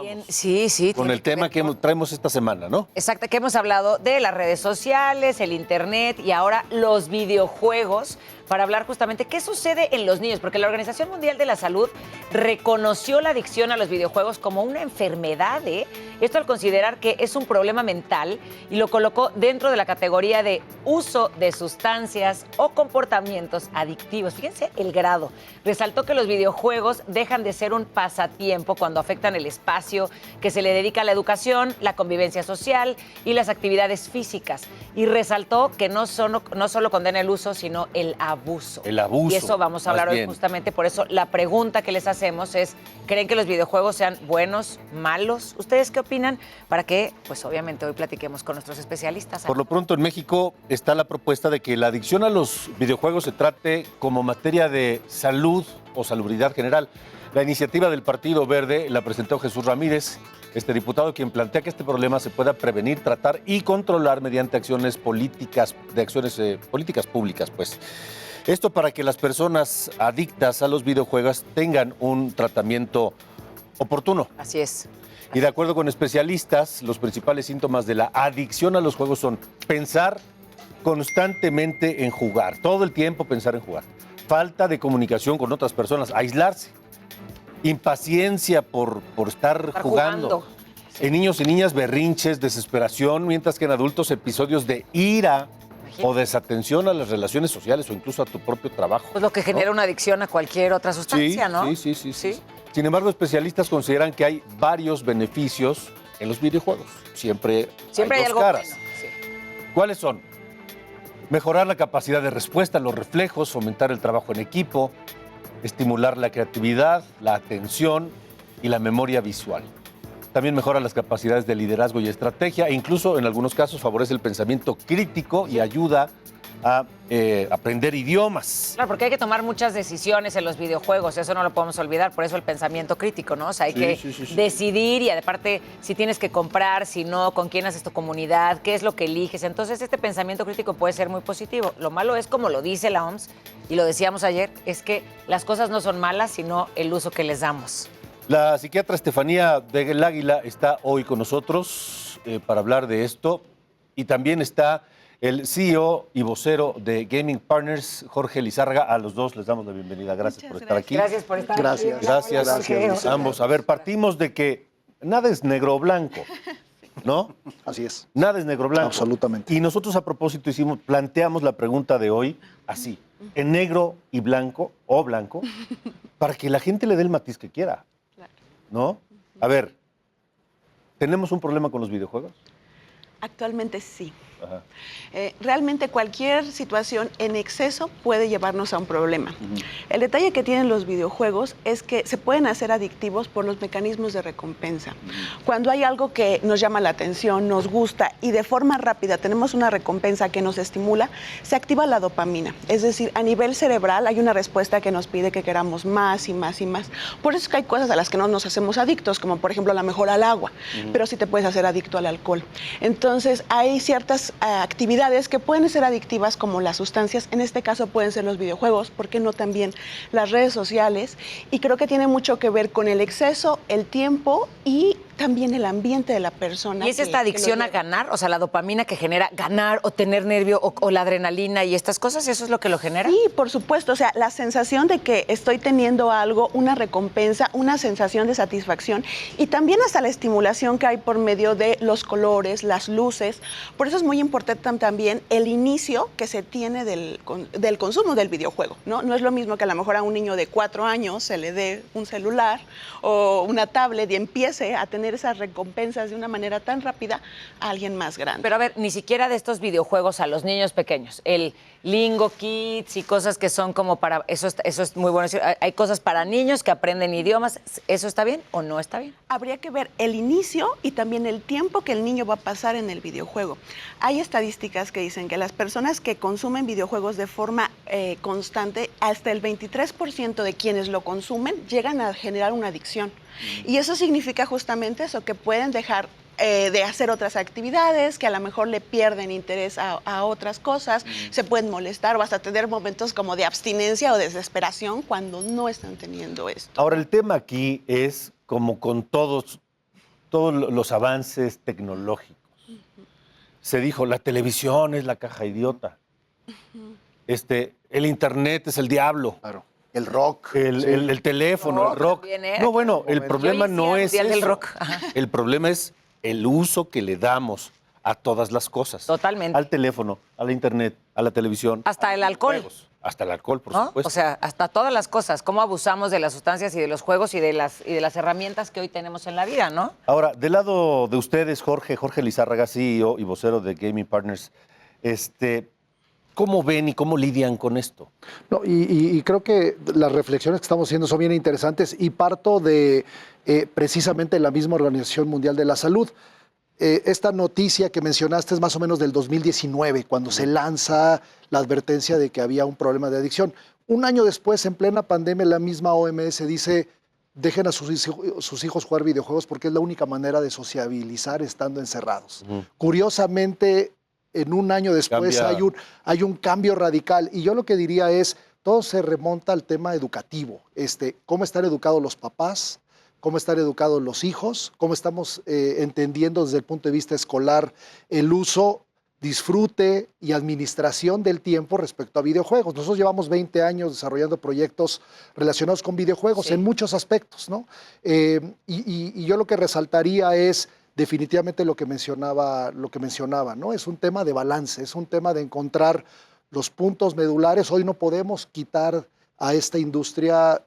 También, sí. Con el tema que traemos esta semana, ¿no? Exacto, que hemos hablado de las redes sociales, el internet y ahora los videojuegos, para hablar justamente qué sucede en los niños, porque la Organización Mundial de la Salud reconoció la adicción a los videojuegos como una enfermedad, ¿eh? Esto al considerar que es un problema mental y lo colocó dentro de la categoría de uso de sustancias o comportamientos adictivos. Fíjense el grado. Resaltó que los videojuegos dejan de ser un pasatiempo cuando afectan el espacio que se le dedica a la educación, la convivencia social y las actividades físicas. Y resaltó que no solo condena el uso, sino el abuso. El abuso. Y eso vamos a hablar hoy justamente. Por eso la pregunta que les hacemos es, ¿creen que los videojuegos sean buenos, malos? ¿Ustedes qué opinan? Para que, pues obviamente hoy platiquemos con nuestros especialistas. Por lo pronto en México está la propuesta de que la adicción a los videojuegos se trate como materia de salud o salubridad general. La iniciativa del Partido Verde la presentó Jesús Ramírez, este diputado, quien plantea que este problema se pueda prevenir, tratar y controlar mediante acciones políticas, políticas públicas, pues. Esto para que las personas adictas a los videojuegos tengan un tratamiento oportuno. Así es. Y de acuerdo con especialistas, los principales síntomas de la adicción a los juegos son pensar constantemente en jugar, todo el tiempo pensar en jugar, falta de comunicación con otras personas, aislarse, impaciencia por estar jugando. En niños y niñas, berrinches, desesperación, mientras que en adultos episodios de ira o desatención a las relaciones sociales o incluso a tu propio trabajo. Pues lo que genera una adicción a cualquier otra sustancia, ¿no? Sí. Sin embargo, especialistas consideran que hay varios beneficios en los videojuegos. Siempre hay dos algo caras. bueno. Sí. ¿Cuáles son? Mejorar la capacidad de respuesta, los reflejos, fomentar el trabajo en equipo, estimular la creatividad, la atención y la memoria visual. También mejora las capacidades de liderazgo y estrategia e incluso en algunos casos favorece el pensamiento crítico y ayuda a aprender idiomas. Claro, porque hay que tomar muchas decisiones en los videojuegos, eso no lo podemos olvidar, por eso el pensamiento crítico, ¿no? O sea, hay que decidir y aparte si tienes que comprar, si no, con quién haces tu comunidad, qué es lo que eliges. Entonces este pensamiento crítico puede ser muy positivo. Lo malo es, como lo dice la OMS, y lo decíamos ayer, es que las cosas no son malas, sino el uso que les damos. La psiquiatra Estefanía del Águila está hoy con nosotros para hablar de esto y también está el CEO y vocero de Gaming Partners, Jorge Lizárraga. A los dos les damos la bienvenida. Gracias por estar aquí. Gracias por estar aquí. Gracias ambos. A ver, partimos de que nada es negro o blanco, ¿no? Así es. Nada es negro o blanco. Absolutamente. Y nosotros a propósito planteamos la pregunta de hoy así, en negro y blanco o blanco, para que la gente le dé el matiz que quiera, ¿no? A ver, ¿tenemos un problema con los videojuegos? Actualmente sí. Ajá. Realmente cualquier situación en exceso puede llevarnos a un problema. El detalle que tienen los videojuegos es que se pueden hacer adictivos por los mecanismos de recompensa. Cuando hay algo que nos llama la atención, nos gusta y de forma rápida tenemos una recompensa que nos estimula, se activa la dopamina. Es decir, a nivel cerebral hay una respuesta que nos pide que queramos más y más y más. Por eso es que hay cosas a las que no nos hacemos adictos, como por ejemplo a lo mejor al agua, pero sí te puedes hacer adicto al alcohol. Entonces hay ciertas actividades que pueden ser adictivas como las sustancias, en este caso pueden ser los videojuegos, ¿por qué no también las redes sociales? Y creo que tiene mucho que ver con el exceso, el tiempo y también el ambiente de la persona. ¿Y es esta adicción a ganar? O sea, la dopamina que genera ganar o tener nervio o la adrenalina y estas cosas, ¿eso es lo que lo genera? Sí, por supuesto. O sea, la sensación de que estoy teniendo algo, una recompensa, una sensación de satisfacción y también hasta la estimulación que hay por medio de los colores, las luces. Por eso es muy importante también el inicio que se tiene del consumo del videojuego, ¿no? No es lo mismo que a lo mejor a un niño de 4 años se le dé un celular o una tablet y empiece a tener esas recompensas de una manera tan rápida a alguien más grande. Pero a ver, ni siquiera de estos videojuegos a los niños pequeños, el Lingo Kids y cosas que son como para, eso es muy bueno. Hay cosas para niños que aprenden idiomas, ¿eso está bien o no está bien? Habría que ver el inicio y también el tiempo que el niño va a pasar en el videojuego. Hay estadísticas que dicen que las personas que consumen videojuegos de forma constante, hasta el 23% de quienes lo consumen llegan a generar una adicción. Y eso significa justamente eso, que pueden dejar de hacer otras actividades, que a lo mejor le pierden interés a otras cosas, se pueden molestar o hasta tener momentos como de abstinencia o desesperación cuando no están teniendo esto. Ahora, el tema aquí es, como con todos todos los avances tecnológicos. Se dijo, la televisión es la caja idiota. El internet es el diablo. Claro. El rock. El teléfono, el rock. No, bueno, el problema no es Mundial del eso. rock. Ajá. El problema es el uso que le damos a todas las cosas. Totalmente. Al teléfono, a la internet, a la televisión. Hasta el alcohol. Juegos. Hasta el alcohol, por ¿No? supuesto. O sea, hasta todas las cosas, cómo abusamos de las sustancias y de los juegos y de las herramientas que hoy tenemos en la vida, ¿no? Ahora, del lado de ustedes, Jorge Lizárraga, CEO y vocero de Gaming Partners, ¿cómo ven y cómo lidian con esto? No, y creo que las reflexiones que estamos haciendo son bien interesantes y parto de precisamente la misma Organización Mundial de la Salud. Esta noticia que mencionaste es más o menos del 2019, cuando se lanza la advertencia de que había un problema de adicción. Un año después, en plena pandemia, la misma OMS dice, dejen a sus hijos jugar videojuegos porque es la única manera de sociabilizar estando encerrados. Curiosamente, en un año después hay un cambio radical. Y yo lo que diría es, todo se remonta al tema educativo. ¿Cómo están educados los papás? ¿Cómo están educados los hijos? ¿Cómo estamos entendiendo desde el punto de vista escolar el uso, disfrute y administración del tiempo respecto a videojuegos? Nosotros llevamos 20 años desarrollando proyectos relacionados con videojuegos en muchos aspectos, ¿no? Y yo lo que resaltaría es definitivamente lo que mencionaba, ¿no? Es un tema de balance, es un tema de encontrar los puntos medulares. Hoy no podemos quitar a esta industria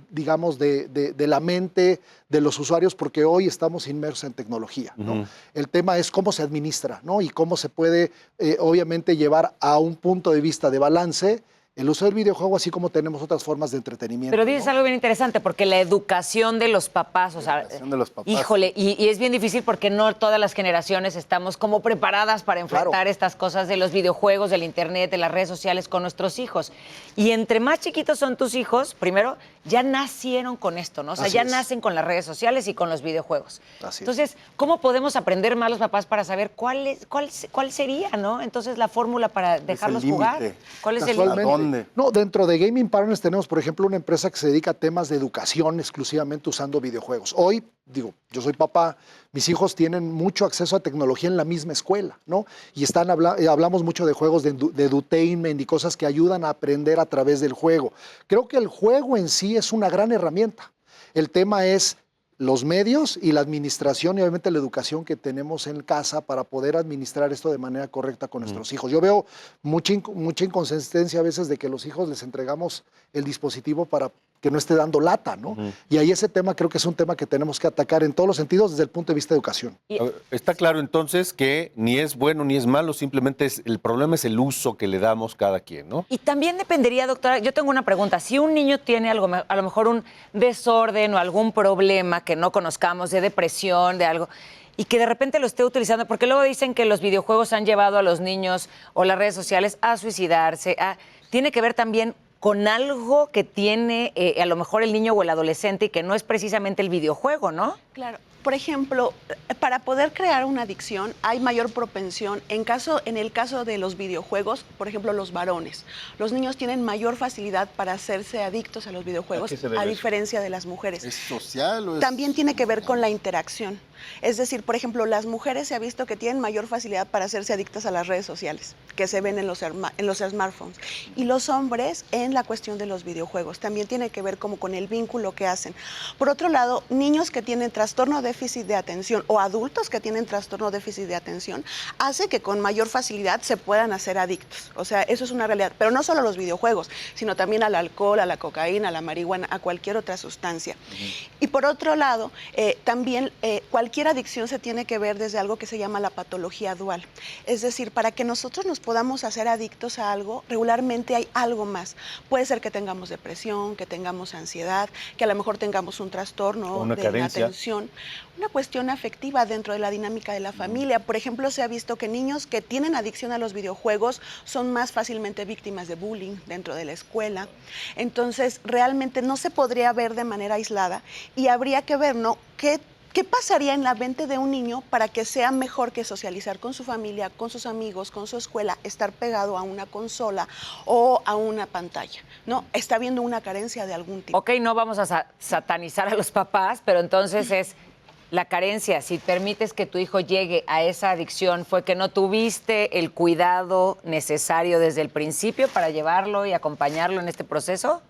digamos, de la mente de los usuarios, porque hoy estamos inmersos en tecnología, ¿no? El tema es cómo se administra, ¿no? Y cómo se puede, obviamente, llevar a un punto de vista de balance el uso del videojuego, así como tenemos otras formas de entretenimiento. Pero dices, ¿no?, algo bien interesante, porque la educación de los papás, o sea, híjole, y es bien difícil porque no todas las generaciones estamos como preparadas para enfrentar estas cosas de los videojuegos, del internet, de las redes sociales con nuestros hijos. Y entre más chiquitos son tus hijos, primero, ya nacieron con esto, ¿no? O sea, ya nacen con las redes sociales y con los videojuegos. Entonces, ¿cómo podemos aprender más los papás para saber cuál sería, ¿no? Entonces, la fórmula para dejarlos jugar. ¿Cuál es el límite? No, dentro de Gaming Partners tenemos, por ejemplo, una empresa que se dedica a temas de educación exclusivamente usando videojuegos. Hoy, digo, yo soy papá, mis hijos tienen mucho acceso a tecnología en la misma escuela, ¿no? Y hablamos mucho de juegos de edutainment y cosas que ayudan a aprender a través del juego. Creo que el juego en sí es una gran herramienta. El tema es los medios y la administración y obviamente la educación que tenemos en casa para poder administrar esto de manera correcta con nuestros hijos. Yo veo mucha inconsistencia a veces de que los hijos les entregamos el dispositivo para que no esté dando lata, ¿no? Y ahí ese tema creo que es un tema que tenemos que atacar en todos los sentidos desde el punto de vista de educación. Está claro entonces que ni es bueno ni es malo, simplemente el problema es el uso que le damos cada quien, ¿no? Y también dependería, doctora, yo tengo una pregunta, si un niño tiene algo, a lo mejor un desorden o algún problema que no conozcamos, de depresión, de algo, y que de repente lo esté utilizando, porque luego dicen que los videojuegos han llevado a los niños o las redes sociales a suicidarse, tiene que ver también con algo que tiene a lo mejor el niño o el adolescente y que no es precisamente el videojuego, ¿no? Claro. Por ejemplo, para poder crear una adicción hay mayor propensión. En el caso de los videojuegos, por ejemplo, los varones. Los niños tienen mayor facilidad para hacerse adictos a los videojuegos, a diferencia de las mujeres. ¿Es social o es...? También tiene que ver con la interacción. Es decir, por ejemplo, las mujeres se ha visto que tienen mayor facilidad para hacerse adictas a las redes sociales, que se ven en los smartphones. Y los hombres en la cuestión de los videojuegos. También tiene que ver como con el vínculo que hacen. Por otro lado, niños que tienen trastorno de déficit de atención o adultos que tienen trastorno de déficit de atención hace que con mayor facilidad se puedan hacer adictos. O sea, eso es una realidad. Pero no solo a los videojuegos, sino también al alcohol, a la cocaína, a la marihuana, a cualquier otra sustancia. Y por otro lado, también cualquier adicción se tiene que ver desde algo que se llama la patología dual. Es decir, para que nosotros nos podamos hacer adictos a algo, regularmente hay algo más. Puede ser que tengamos depresión, que tengamos ansiedad, que a lo mejor tengamos un trastorno de la atención. Una cuestión afectiva dentro de la dinámica de la familia. Por ejemplo, se ha visto que niños que tienen adicción a los videojuegos son más fácilmente víctimas de bullying dentro de la escuela. Entonces, realmente no se podría ver de manera aislada y habría que ver, ¿no?, ¿qué pasaría en la mente de un niño para que sea mejor que socializar con su familia, con sus amigos, con su escuela, estar pegado a una consola o a una pantalla? ¿No? Está habiendo una carencia de algún tipo. Ok, no vamos a satanizar a los papás, pero entonces es la carencia, si permites que tu hijo llegue a esa adicción, fue que no tuviste el cuidado necesario desde el principio para llevarlo y acompañarlo en este proceso?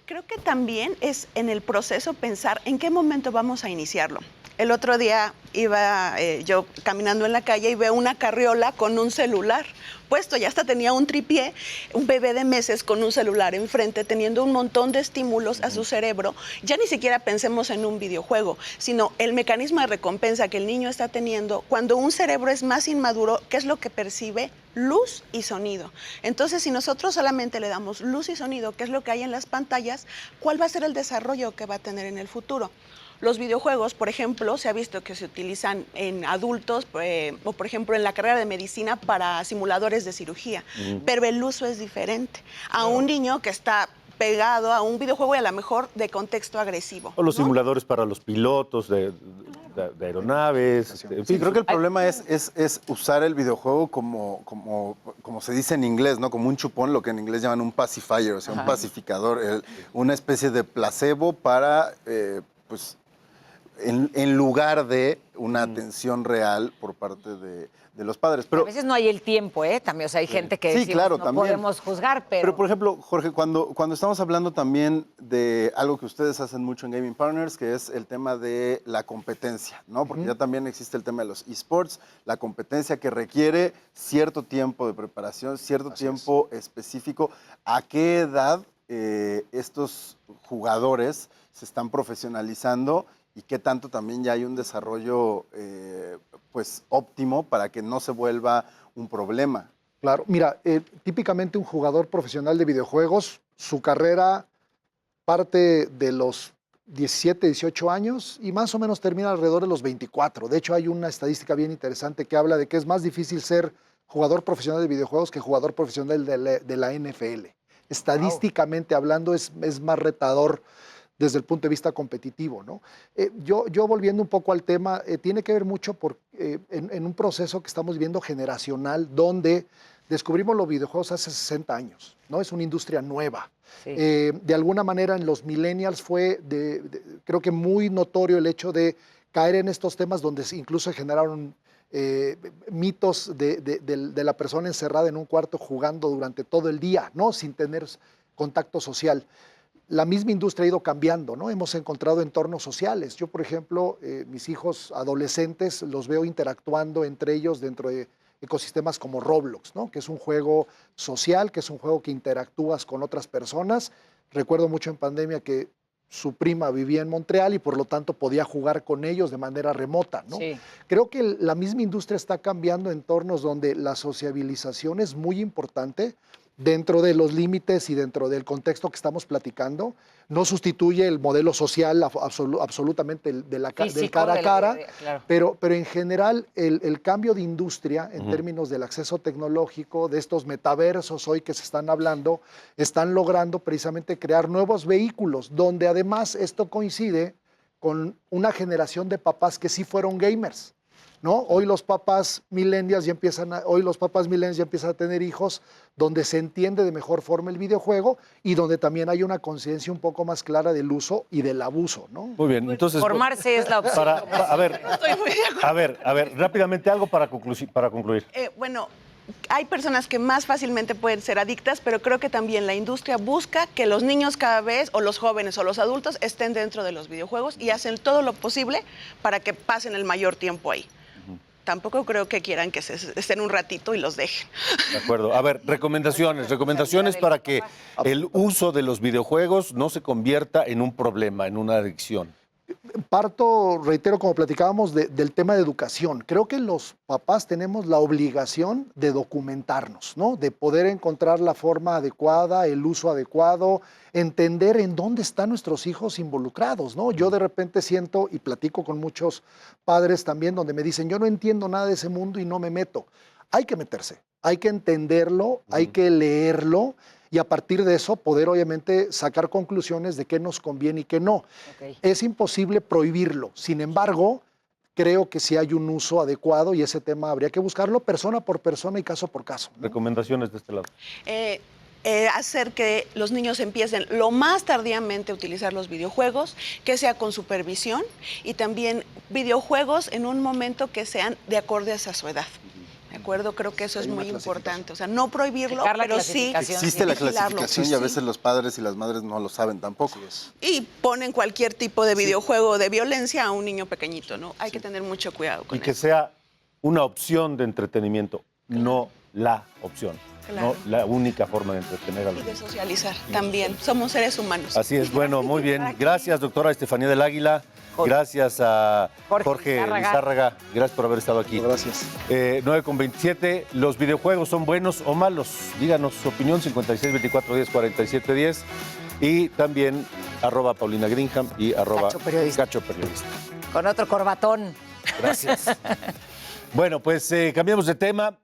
Creo que también es en el proceso pensar en qué momento vamos a iniciarlo. El otro día iba yo caminando en la calle y veo una carriola con un celular puesto, ya hasta tenía un tripié, un bebé de meses con un celular enfrente, teniendo un montón de estímulos a su cerebro. Ya ni siquiera pensemos en un videojuego, sino el mecanismo de recompensa que el niño está teniendo cuando un cerebro es más inmaduro, ¿qué es lo que percibe? Luz y sonido. Entonces, si nosotros solamente le damos luz y sonido, que es lo que hay en las pantallas, ¿cuál va a ser el desarrollo que va a tener en el futuro? Los videojuegos, por ejemplo, se ha visto que se utilizan en adultos o, por ejemplo, en la carrera de medicina para simuladores de cirugía, pero el uso es diferente. A un niño que está pegado a un videojuego y a lo mejor de contexto agresivo. O los ¿no? simuladores para los pilotos de aeronaves. En fin, Creo que el problema es usar el videojuego como se dice en inglés, ¿no? Como un chupón, lo que en inglés llaman un pacifier, o sea, un pacificador, una especie de placebo para, pues, en lugar de una atención real por parte de los padres. Pero a veces no hay el tiempo, ¿eh? También, o sea, hay gente que decimos, claro, no también podemos juzgar, pero... Pero, por ejemplo, Jorge, cuando estamos hablando también de algo que ustedes hacen mucho en Gaming Partners, que es el tema de la competencia, ¿no? Porque ya también existe el tema de los esports, la competencia que requiere cierto tiempo de preparación, cierto tiempo específico. ¿A qué edad estos jugadores se están profesionalizando y qué tanto también ya hay un desarrollo pues óptimo para que no se vuelva un problema? Claro, mira, típicamente un jugador profesional de videojuegos, su carrera parte de los 17, 18 años y más o menos termina alrededor de los 24. De hecho, hay una estadística bien interesante que habla de que es más difícil ser jugador profesional de videojuegos que jugador profesional de la NFL. Estadísticamente hablando, es más retador desde el punto de vista competitivo, ¿no? Yo volviendo un poco al tema, tiene que ver mucho en un proceso que estamos viviendo generacional, donde descubrimos los videojuegos hace 60 años, ¿no? Es una industria nueva. Sí. De alguna manera en los millennials fue, creo que muy notorio el hecho de caer en estos temas donde incluso se generaron mitos de la persona encerrada en un cuarto jugando durante todo el día, ¿no? Sin tener contacto social. La misma industria ha ido cambiando, ¿no? Hemos encontrado entornos sociales. Yo, por ejemplo, mis hijos adolescentes los veo interactuando entre ellos dentro de ecosistemas como Roblox, ¿no? Que es un juego social, que es un juego que interactúas con otras personas. Recuerdo mucho en pandemia que su prima vivía en Montreal y por lo tanto podía jugar con ellos de manera remota, ¿no? Sí. Creo que la misma industria está cambiando entornos donde la sociabilización es muy importante, dentro de los límites y dentro del contexto que estamos platicando. No sustituye el modelo social absolutamente del cara a cara, claro. pero en general el cambio de industria en términos del acceso tecnológico, de estos metaversos hoy que se están hablando, están logrando precisamente crear nuevos vehículos, donde además esto coincide con una generación de papás que sí fueron gamers, ¿no? Hoy los papás millennials ya empiezan a tener hijos donde se entiende de mejor forma el videojuego y donde también hay una conciencia un poco más clara del uso y del abuso, ¿no? Muy bien, entonces... Formarse es la opción. A ver, rápidamente algo para concluir. Bueno, hay personas que más fácilmente pueden ser adictas, pero creo que también la industria busca que los niños cada vez, o los jóvenes o los adultos, estén dentro de los videojuegos y hacen todo lo posible para que pasen el mayor tiempo ahí. Tampoco creo que quieran que estén un ratito y los dejen. De acuerdo. A ver, recomendaciones para que el uso de los videojuegos no se convierta en un problema, en una adicción. Reitero, como platicábamos, del tema de educación. Creo que los papás tenemos la obligación de documentarnos, ¿no? De poder encontrar la forma adecuada, el uso adecuado, entender en dónde están nuestros hijos involucrados, ¿no? Yo de repente siento, y platico con muchos padres también, donde me dicen, yo no entiendo nada de ese mundo y no me meto. Hay que meterse, hay que entenderlo, hay que leerlo, y a partir de eso poder obviamente sacar conclusiones de qué nos conviene y qué no. Okay. Es imposible prohibirlo, sin embargo, creo que sí hay un uso adecuado y ese tema habría que buscarlo persona por persona y caso por caso, ¿no? Recomendaciones de este lado. hacer que los niños empiecen lo más tardíamente a utilizar los videojuegos, que sea con supervisión y también videojuegos en un momento que sean de acordes a su edad. ¿De acuerdo? Creo que eso es muy importante. O sea, no prohibirlo, Checar la pero sí clasificación. Existe la vigilarlo. clasificación y a veces los padres y las madres no lo saben tampoco. Y ponen cualquier tipo de videojuego de violencia a un niño pequeñito, ¿no? Hay que tener mucho cuidado con Y que eso. sea una opción de entretenimiento, no la opción, Claro. no la única forma de entretener a los Y de niños. socializar también. Somos seres humanos. Así es, bueno, muy bien. Gracias, doctora Estefanía del Águila. Gracias a Jorge Lizárraga. Gracias por haber estado aquí. Gracias. 9:27. ¿Los videojuegos son buenos o malos? Díganos su opinión, 56 24 10 47 10. Y también @Paulina Greenham y Cacho Periodista. Con otro corbatón. Gracias. Bueno, pues cambiamos de tema.